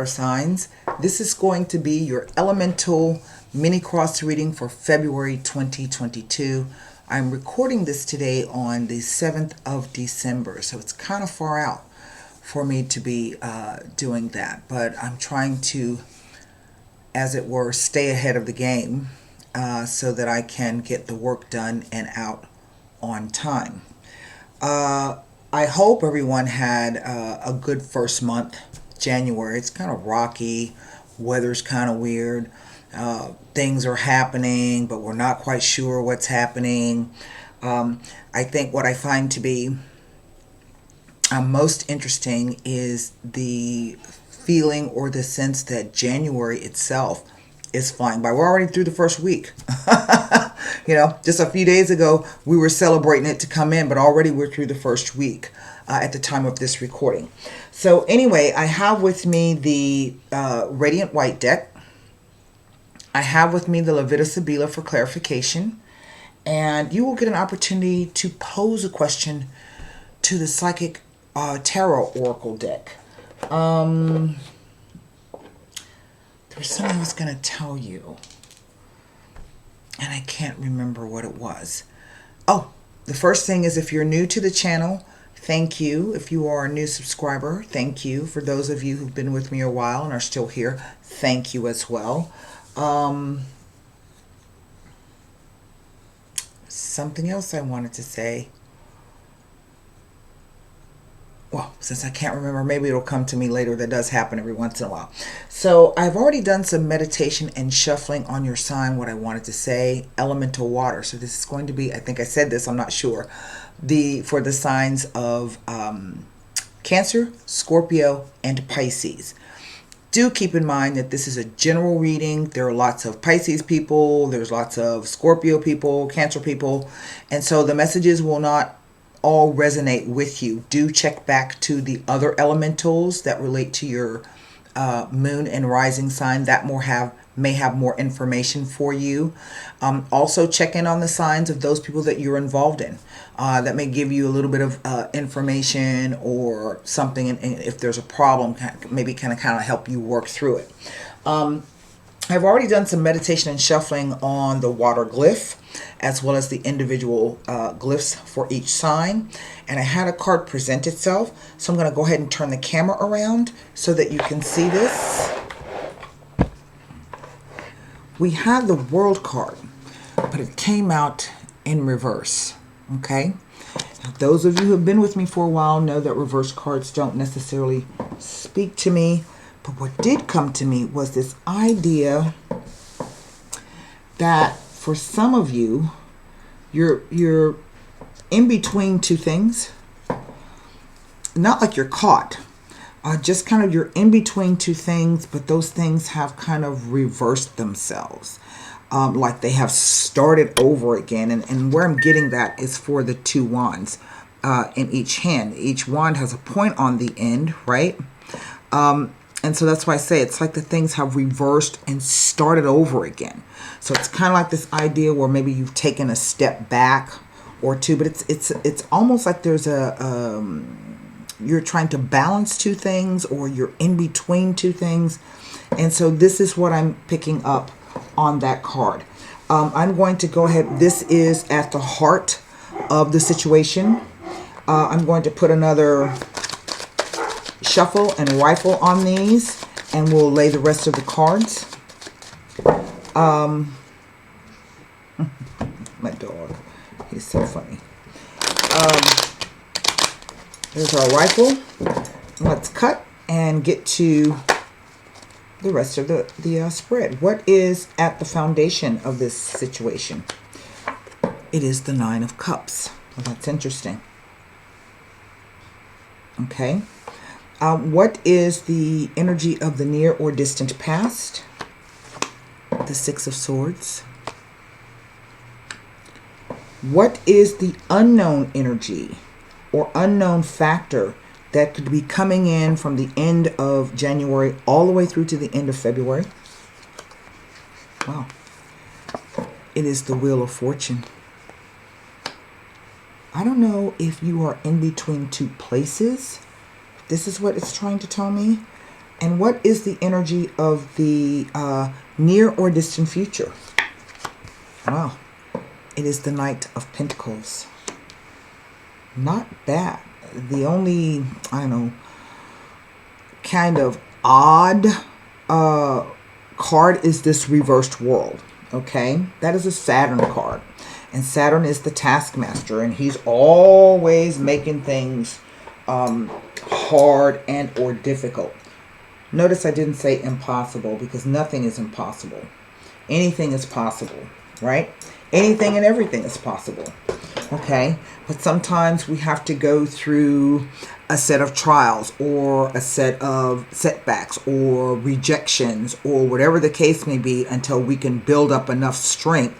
water signs. This is going to be your elemental mini cross reading for February 2022. I'm recording this today on the 7th of December, so it's kind of far out for me to be doing that, but I'm trying to, as it were, stay ahead of the game so that I can get the work done and out on time. I hope everyone had a good first month, January. It's kind of rocky, weather's kind of weird, things are happening, but we're not quite sure what's happening. I think what I find to be most interesting is the feeling or the sense that January itself is flying by. We're already through the first week. You know, just a few days ago, we were celebrating it to come in, but already we're through the first week at the time of this recording. So anyway, I have with me the Radiant White deck. I have with me the Levita Sibila for clarification. And you will get an opportunity to pose a question to the Psychic Tarot Oracle deck. There's something I was going to tell you, and I can't remember what it was. Oh, the first thing is, if you're new to the channel, thank you. If you are a new subscriber, thank you. For those of you who've been with me a while and are still here, thank you as well. Something else I wanted to say. Well, since I can't remember, maybe it'll come to me later. That does happen every once in a while. So I've already done some meditation and shuffling on your sign. What I wanted to say, elemental water. So this is going to be, I think I said this, I'm not sure, for the signs of Cancer, Scorpio, and Pisces. Do keep in mind that this is a general reading. There are lots of Pisces people, there's lots of Scorpio people, Cancer people, and so the messages will not all resonate with you. Do check back to the other elementals that relate to your moon and rising sign. That may have more information for you. Also check in on the signs of those people that you're involved in. That may give you a little bit of information or something, and if there's a problem, maybe kind of help you work through it. I've already done some meditation and shuffling on the water glyph, as well as the individual glyphs for each sign. And I had a card present itself, so I'm going to go ahead and turn the camera around so that you can see this. We had the World card, but it came out in reverse. Okay? Now, those of you who have been with me for a while know that reverse cards don't necessarily speak to me. But what did come to me was this idea that for some of you, you're in between two things. Not like you're caught. Just kind of you're in between two things, but those things have kind of reversed themselves. Like they have started over again. And where I'm getting that is for the two wands in each hand. Each wand has a point on the end, right? And so that's why I say it's like the things have reversed and started over again. So it's kind of like this idea where maybe you've taken a step back or two, but it's almost like there's you're trying to balance two things, or you're in between two things. And so this is what I'm picking up on that card. I'm going to go ahead. This is at the heart of the situation. I'm going to put another shuffle and rifle on these, and we'll lay the rest of the cards. My dog, he's so funny. There's our rifle. Let's cut and get to the rest of the spread. What is at the foundation of this situation? It is the Nine of Cups. Well, that's interesting. Okay. What is the energy of the near or distant past? The Six of Swords. What is the unknown energy or unknown factor that could be coming in from the end of January all the way through to the end of February? Wow. It is the Wheel of Fortune. I don't know if you are in between two places. This is what it's trying to tell me. And what is the energy of the near or distant future? Wow. It is the Knight of Pentacles. Not bad. The only, I don't know, kind of odd card is this reversed world. Okay? That is a Saturn card. And Saturn is the taskmaster. And he's always making things hard and or difficult. Notice I didn't say impossible, because nothing is impossible. Anything is possible, right? Anything and everything is possible, okay? But sometimes we have to go through a set of trials or a set of setbacks or rejections or whatever the case may be until we can build up enough strength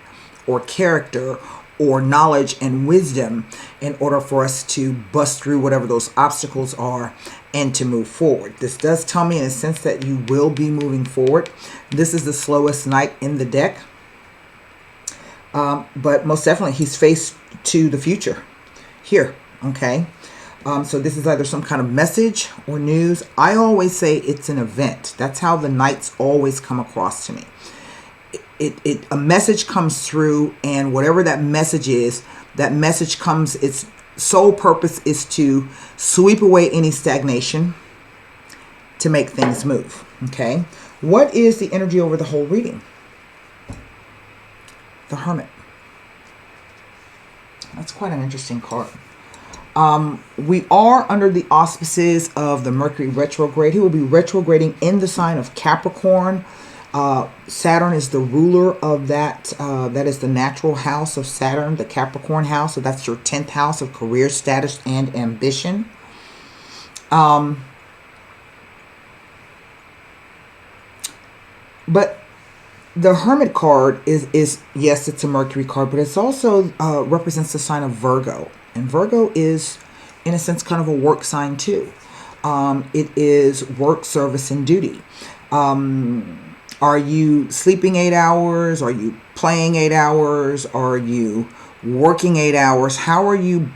or character or knowledge and wisdom in order for us to bust through whatever those obstacles are and to move forward. This does tell me in a sense that you will be moving forward. This is the slowest knight in the deck. But most definitely he's faced to the future here. Okay. So this is either some kind of message or news. I always say it's an event. That's how the knights always come across to me. A message comes through, and whatever that message comes, its sole purpose is to sweep away any stagnation to make things move. Okay. What is the energy over the whole reading? The Hermit. That's quite an interesting card. We are under the auspices of the Mercury retrograde. He will be retrograding in the sign of Capricorn. Saturn is the ruler of that. That is the natural house of Saturn, the Capricorn house. So that's your 10th house of career status and ambition. But the Hermit card is yes, it's a Mercury card, but it's also represents the sign of Virgo. And Virgo is, in a sense, kind of a work sign too. It is work, service, and duty. Are you sleeping 8 hours? Are you playing 8 hours? Are you working 8 hours? How are you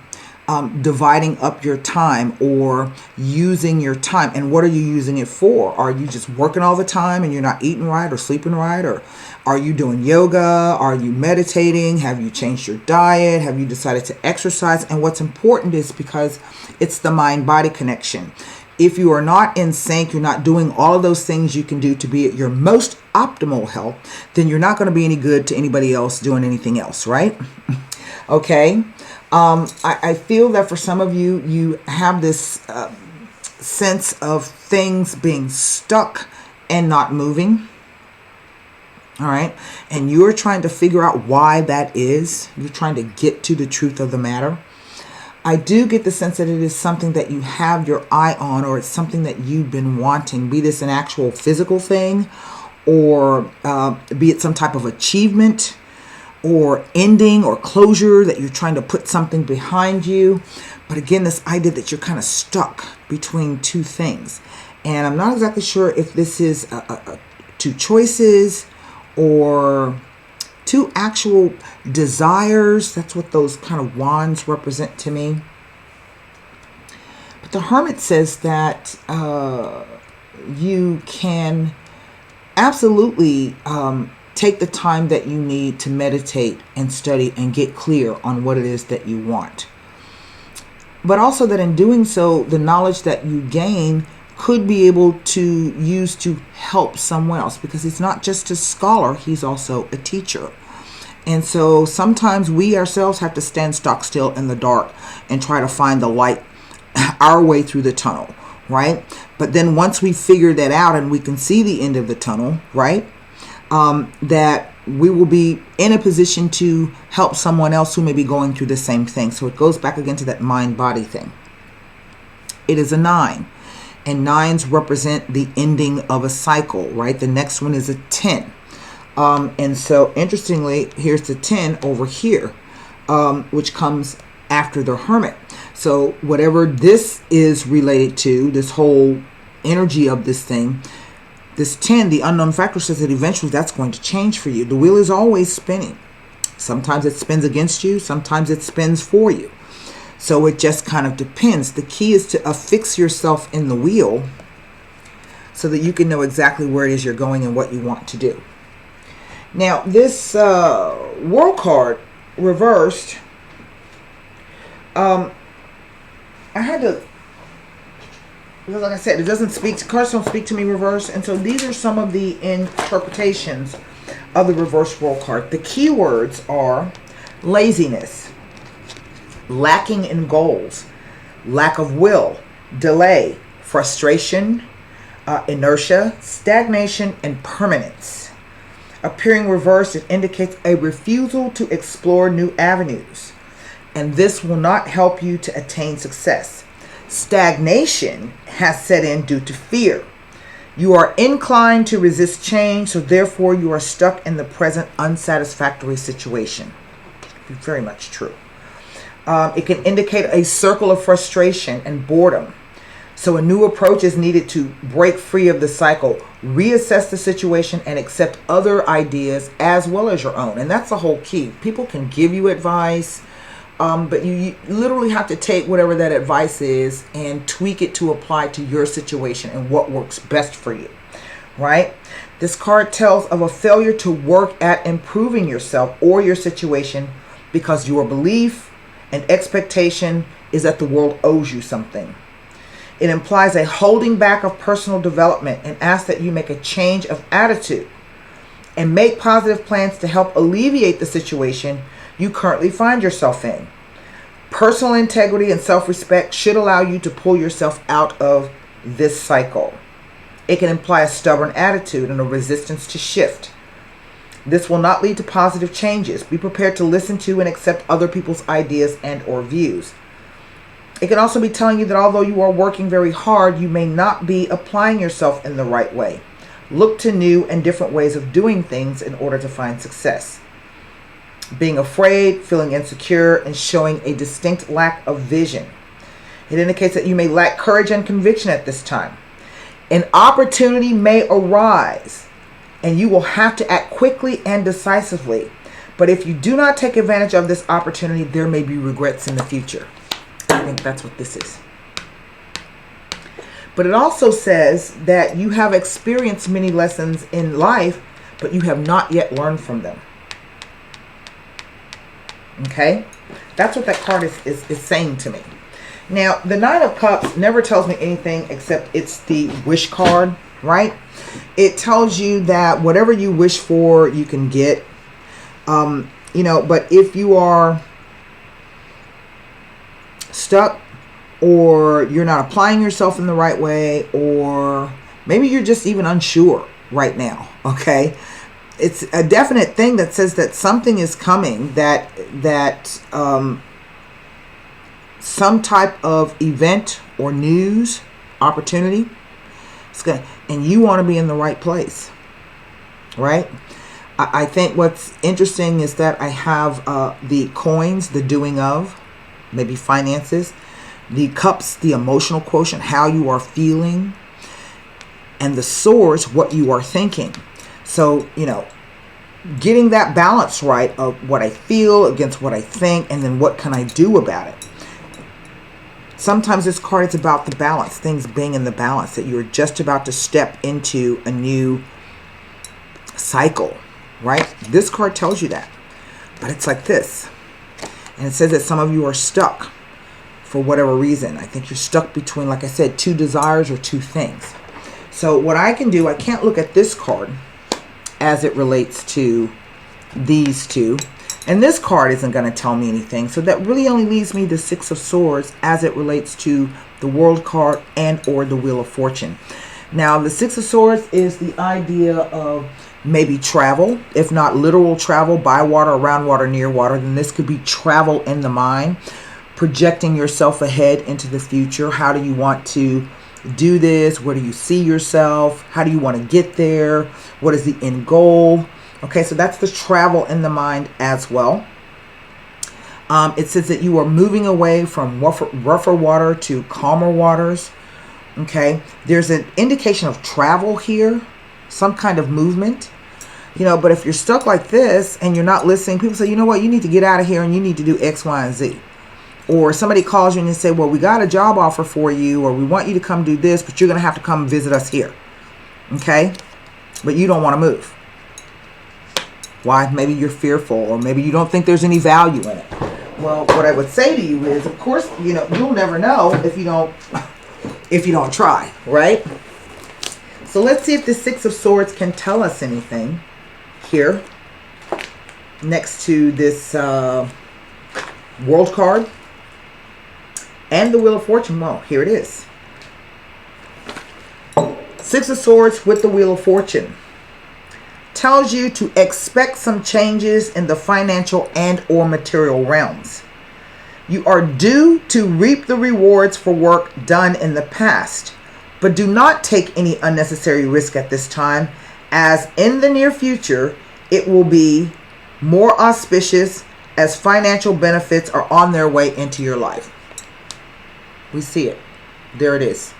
dividing up your time or using your time? And what are you using it for? Are you just working all the time and you're not eating right or sleeping right? Or are you doing yoga? Are you meditating? Have you changed your diet? Have you decided to exercise? And what's important is because it's the mind-body connection. If you are not in sync, you're not doing all of those things you can do to be at your most optimal health, then you're not going to be any good to anybody else doing anything else, right? Okay. I feel that for some of you, you have this sense of things being stuck and not moving. All right. And you're trying to figure out why that is. You're trying to get to the truth of the matter. I do get the sense that it is something that you have your eye on, or it's something that you've been wanting, be this an actual physical thing, or be it some type of achievement or ending or closure that you're trying to put something behind you. But again, this idea that you're kind of stuck between two things. And I'm not exactly sure if this is two choices or two actual desires. That's what those kind of wands represent to me. But the Hermit says that you can absolutely take the time that you need to meditate and study and get clear on what it is that you want. But also that in doing so, the knowledge that you gain could be able to use to help someone else, because he's not just a scholar, he's also a teacher. And so sometimes we ourselves have to stand stock still in the dark and try to find the light our way through the tunnel, right? But then once we figure that out and we can see the end of the tunnel, right, that we will be in a position to help someone else who may be going through the same thing. So it goes back again to that mind-body thing. It is a 9. And 9s represent the ending of a cycle, right? The next one is a 10. And so, interestingly, here's the 10 over here, which comes after the Hermit. So, whatever this is related to, this whole energy of this thing, this 10, the unknown factor, says that eventually that's going to change for you. The wheel is always spinning. Sometimes it spins against you. Sometimes it spins for you. So it just kind of depends. The key is to affix yourself in the wheel so that you can know exactly where it is you're going and what you want to do. Now, this World card reversed, I had to, because like I said, it doesn't speak, cards don't speak to me reverse, and so these are some of the interpretations of the reverse World card. The keywords are laziness, lacking in goals, lack of will, delay, frustration, inertia, stagnation, and permanence. Appearing reversed, it indicates a refusal to explore new avenues, and this will not help you to attain success. Stagnation has set in due to fear. You are inclined to resist change, so therefore you are stuck in the present unsatisfactory situation. Very much true. It can indicate a circle of frustration and boredom. So a new approach is needed to break free of the cycle, reassess the situation, and accept other ideas as well as your own. And that's the whole key. People can give you advice, but you literally have to take whatever that advice is and tweak it to apply to your situation and what works best for you, right? This card tells of a failure to work at improving yourself or your situation because your belief and expectation is that the world owes you something. It implies a holding back of personal development and asks that you make a change of attitude and make positive plans to help alleviate the situation you currently find yourself in. Personal integrity and self-respect should allow you to pull yourself out of this cycle. It can imply a stubborn attitude and a resistance to shift. This will not lead to positive changes. Be prepared to listen to and accept other people's ideas and or views. It can also be telling you that although you are working very hard, you may not be applying yourself in the right way. Look to new and different ways of doing things in order to find success. Being afraid, feeling insecure, and showing a distinct lack of vision. It indicates that you may lack courage and conviction at this time. An opportunity may arise, and you will have to act quickly and decisively. But if you do not take advantage of this opportunity, there may be regrets in the future. I think that's what this is. But it also says that you have experienced many lessons in life, but you have not yet learned from them. Okay? That's what that card is saying to me. Now, the Nine of Cups never tells me anything except it's the wish card, right? It tells you that whatever you wish for, you can get. But if you are stuck, or you're not applying yourself in the right way, or maybe you're just even unsure right now, okay? It's a definite thing that says that something is coming, that some type of event or news opportunity, and you want to be in the right place, right? I think what's interesting is that I have the coins, the doing of, maybe finances, the cups, the emotional quotient, how you are feeling, and the swords, what you are thinking. So, getting that balance right of what I feel against what I think, and then what can I do about it. Sometimes this card is about the balance, things being in the balance, that you're just about to step into a new cycle, right? This card tells you that. But it's like this. And it says that some of you are stuck for whatever reason. I think you're stuck between, like I said, two desires or two things. So what I can do, I can't look at this card as it relates to these two. And this card isn't going to tell me anything. So that really only leaves me the Six of Swords as it relates to the World card and or the Wheel of Fortune. Now, the Six of Swords is the idea of maybe travel, if not literal travel, by water, around water, near water. Then this could be travel in the mind, projecting yourself ahead into the future. How do you want to do this? Where do you see yourself? How do you want to get there? What is the end goal? Okay, so that's the travel in the mind as well. It says that you are moving away from rougher water to calmer waters. Okay, there's an indication of travel here, some kind of movement. But if you're stuck like this and you're not listening, people say, you know what, you need to get out of here and you need to do X, Y, and Z. Or somebody calls you and they say, well, we got a job offer for you, or we want you to come do this, but you're going to have to come visit us here. Okay? But you don't want to move. Why? Maybe you're fearful, or maybe you don't think there's any value in it. Well, what I would say to you is, of course, you know, you'll never know if you don't try, right? So let's see if the Six of Swords can tell us anything here next to this World card and the Wheel of Fortune. Well, here it is. Six of Swords with the Wheel of Fortune tells you to expect some changes in the financial and or material realms. You are due to reap the rewards for work done in the past, but do not take any unnecessary risk at this time, as in the near future it will be more auspicious as financial benefits are on their way into your life. We see it. There it is.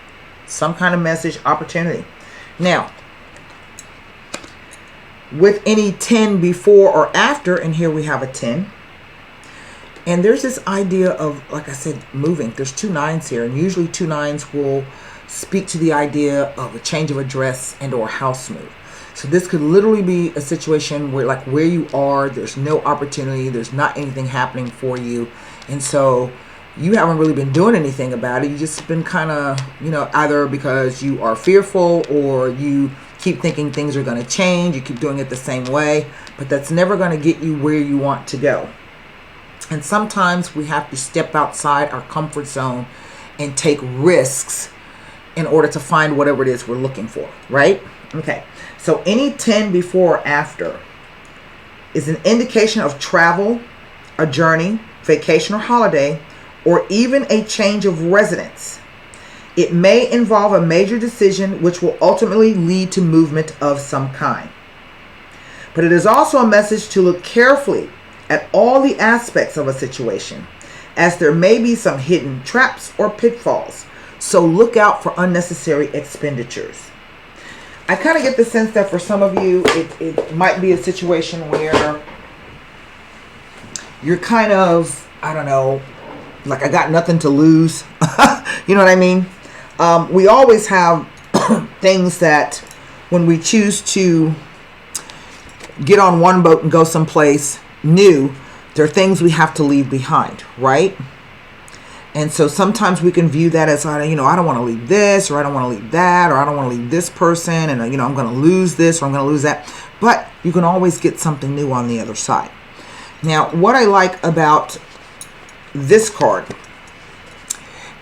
Some kind of message, opportunity. Now, with any 10 before or after, and here we have a 10. And there's this idea of, like I said, moving. There's 2 9s here, and usually 2 9s will speak to the idea of a change of address and or house move. So this could literally be a situation where, like, where you are, there's no opportunity, there's not anything happening for you, and so you haven't really been doing anything about it. You just been kind of, you know, either because you are fearful or you keep thinking things are going to change, you keep doing it the same way, but that's never going to get you where you want to go. And sometimes we have to step outside our comfort zone and take risks in order to find whatever it is we're looking for, right? Okay, so any 10 before or after is an indication of travel, a journey, vacation or holiday, or even a change of residence. It may involve a major decision which will ultimately lead to movement of some kind. But it is also a message to look carefully at all the aspects of a situation, as there may be some hidden traps or pitfalls. So look out for unnecessary expenditures. I kind of get the sense that for some of you, it might be a situation where you're kind of, I don't know, like, I got nothing to lose. You know what I mean? We always have things that when we choose to get on one boat and go someplace new, there are things we have to leave behind, right? And so sometimes we can view that as, you know, I don't want to leave this, or I don't want to leave that, or I don't want to leave this person, and, you know, I'm going to lose this, or I'm going to lose that. But you can always get something new on the other side. Now, what I like about this card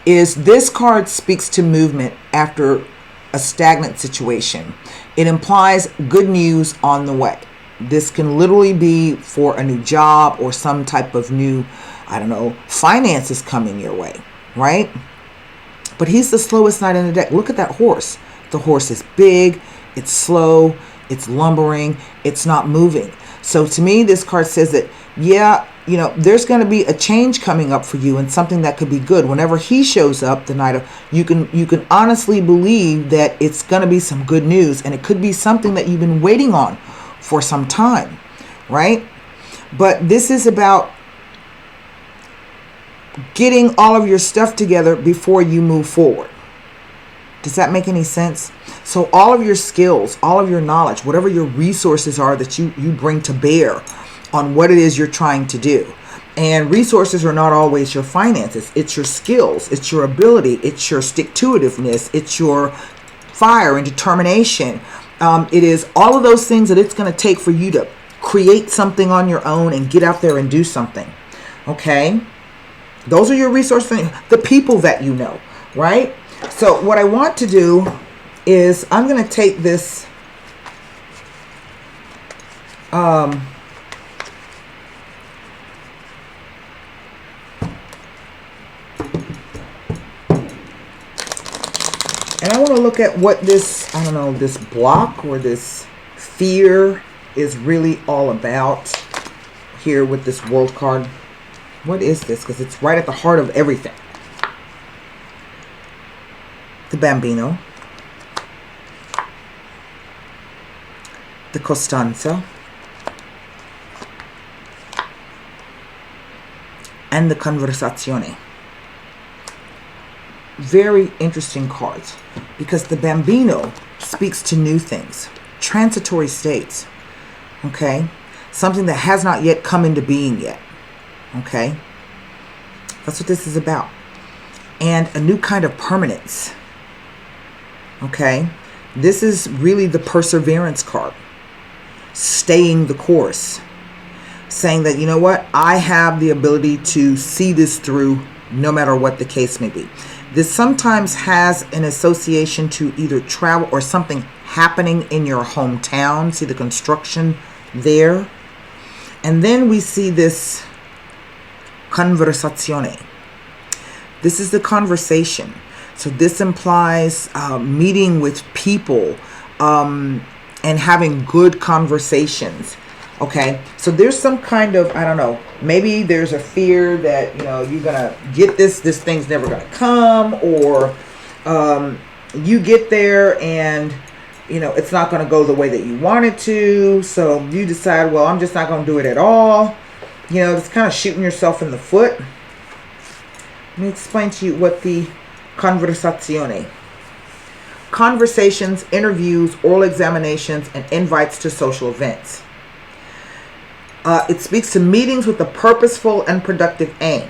is this card speaks to movement after a stagnant situation. It implies good news on the way. This can literally be for a new job or some type of new, I don't know, finances coming your way, right? But he's the slowest knight in the deck. Look at that horse. The horse is big, it's slow, it's lumbering, it's not moving. So to me, this card says that, yeah, you know, there's going to be a change coming up for you, and something that could be good. Whenever he shows up, the Knight of, you can honestly believe that it's going to be some good news, and it could be something that you've been waiting on for some time, right? But this is about getting all of your stuff together before you move forward. Does that make any sense? So all of your skills, all of your knowledge, whatever your resources are that you bring to bear on what it is you're trying to do. And resources are not always your finances. It's your skills, it's your ability, it's your stick-to-itiveness, it's your fire and determination. It is all of those things that it's going to take for you to create something on your own and get out there and do something. Okay? Those are your resources, the people that you know, right? So what I want to do is I'm going to take this and I want to look at what this, I don't know, this block or this fear is really all about here with this World card. What is this? Because it's right at the heart of everything. The Bambino. The Costanza. And the Conversazione. Very interesting cards, because the Bambino speaks to new things, transitory states, okay? Something that has not yet come into being yet, okay? That's what this is about. And a new kind of permanence, okay? This is really the perseverance card, staying the course, saying that, you know what, I have the ability to see this through no matter what the case may be. This sometimes has an association to either travel or something happening in your hometown. See the construction there? And then we see this conversazione. This is the conversation. So this implies meeting with people and having good conversations. Okay, so there's some kind of, I don't know, maybe there's a fear that, you know, you're going to get this thing's never going to come, or you get there and, you know, it's not going to go the way that you want it to. So you decide, well, I'm just not going to do it at all. You know, it's kind of shooting yourself in the foot. Let me explain to you what the conversazione. Conversations, interviews, oral examinations, and invites to social events. It speaks to meetings with a purposeful and productive aim.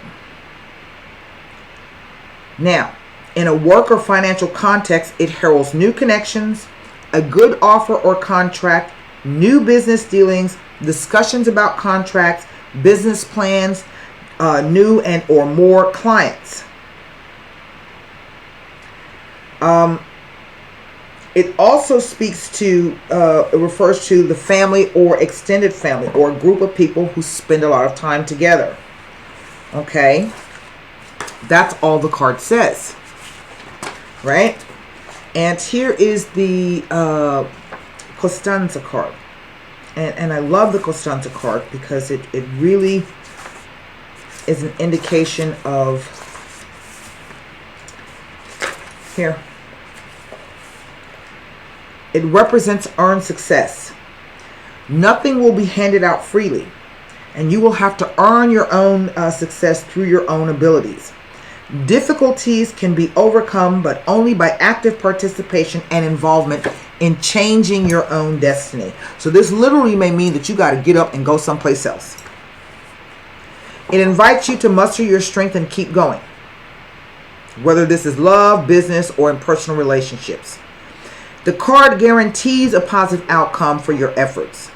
Now, in a work or financial context, it heralds new connections, a good offer or contract, new business dealings, discussions about contracts, business plans, new and or more clients. It also speaks to, it refers to the family or extended family or a group of people who spend a lot of time together. Okay? That's all the card says. Right? And here is the Costanza card. And I love the Costanza card because it really is an indication of, here, it represents earned success. Nothing will be handed out freely, and you will have to earn your own success through your own abilities. Difficulties can be overcome, but only by active participation and involvement in changing your own destiny. So this literally may mean that you got to get up and go someplace else. It invites you to muster your strength and keep going, whether this is love, business, or in personal relationships. The card guarantees a positive outcome for your efforts.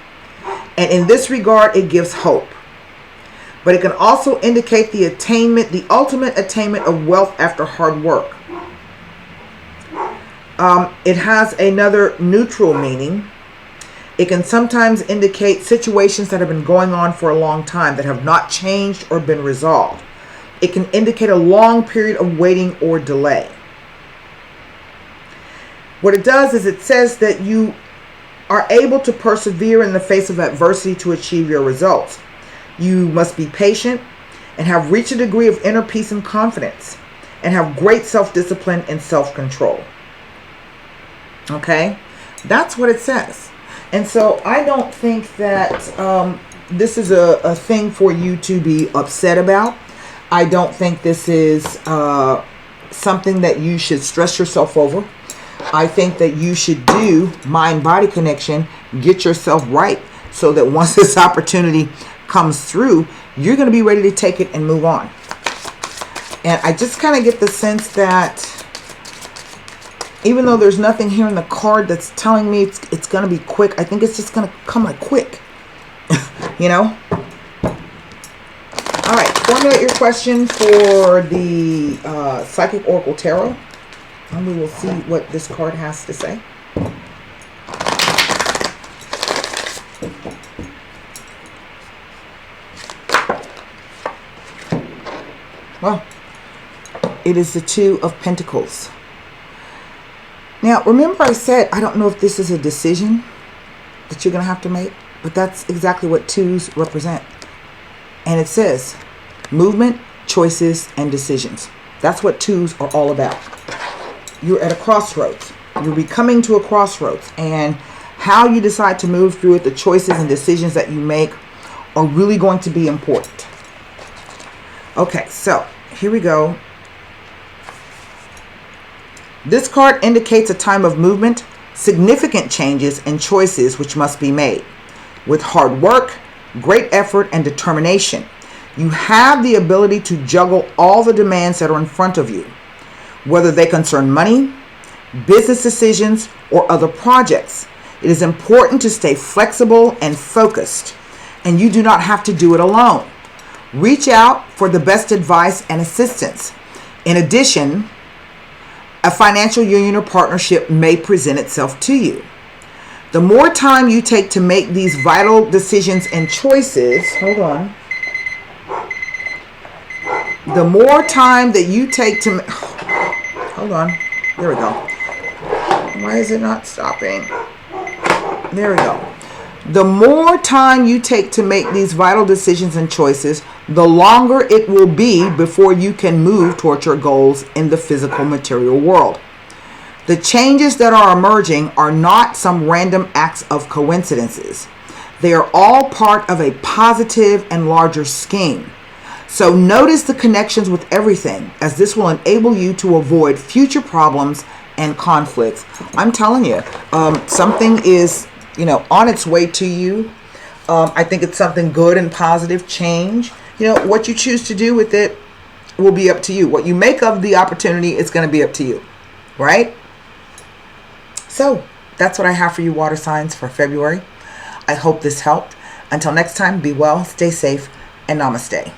And in this regard, it gives hope. But it can also indicate the attainment, the ultimate attainment of wealth after hard work. It has another neutral meaning. It can sometimes indicate situations that have been going on for a long time that have not changed or been resolved. It can indicate a long period of waiting or delay. What it does is it says that you are able to persevere in the face of adversity to achieve your results. You must be patient and have reached a degree of inner peace and confidence and have great self-discipline and self-control. Okay? That's what it says. And so I don't think that this is a thing for you to be upset about. I don't think this is something that you should stress yourself over. I think that you should do mind-body connection, get yourself right, so that once this opportunity comes through, you're going to be ready to take it and move on. And I just kind of get the sense that even though there's nothing here in the card that's telling me it's going to be quick, I think it's just going to come like quick. You know? All right, formulate your question for the Psychic Oracle Tarot. And we will see what this card has to say. Well, it is the Two of Pentacles. Now, remember I said, I don't know if this is a decision that you're going to have to make, but that's exactly what twos represent. And it says movement, choices, and decisions. That's what twos are all about. You're at a crossroads. You're becoming to a crossroads. And how you decide to move through it, the choices and decisions that you make are really going to be important. Okay, so here we go. This card indicates a time of movement, significant changes and choices which must be made. With hard work, great effort, and determination, you have the ability to juggle all the demands that are in front of you, whether they concern money, business decisions, or other projects. It is important to stay flexible and focused, and you do not have to do it alone. Reach out for the best advice and assistance. In addition, a financial union or partnership may present itself to you. The more time you take to make these vital decisions and choices, the more time that you take to, there we go. Why is it not stopping? There we go. The more time you take to make these vital decisions and choices, the longer it will be before you can move towards your goals in the physical material world. The changes that are emerging are not some random acts of coincidences. They are all part of a positive and larger scheme. So notice the connections with everything, as this will enable you to avoid future problems and conflicts. I'm telling you, something is, on its way to you. I think it's something good and positive change. What you choose to do with it will be up to you. What you make of the opportunity is going to be up to you, right? So that's what I have for you, water signs, for February. I hope this helped. Until next time, be well, stay safe, and namaste.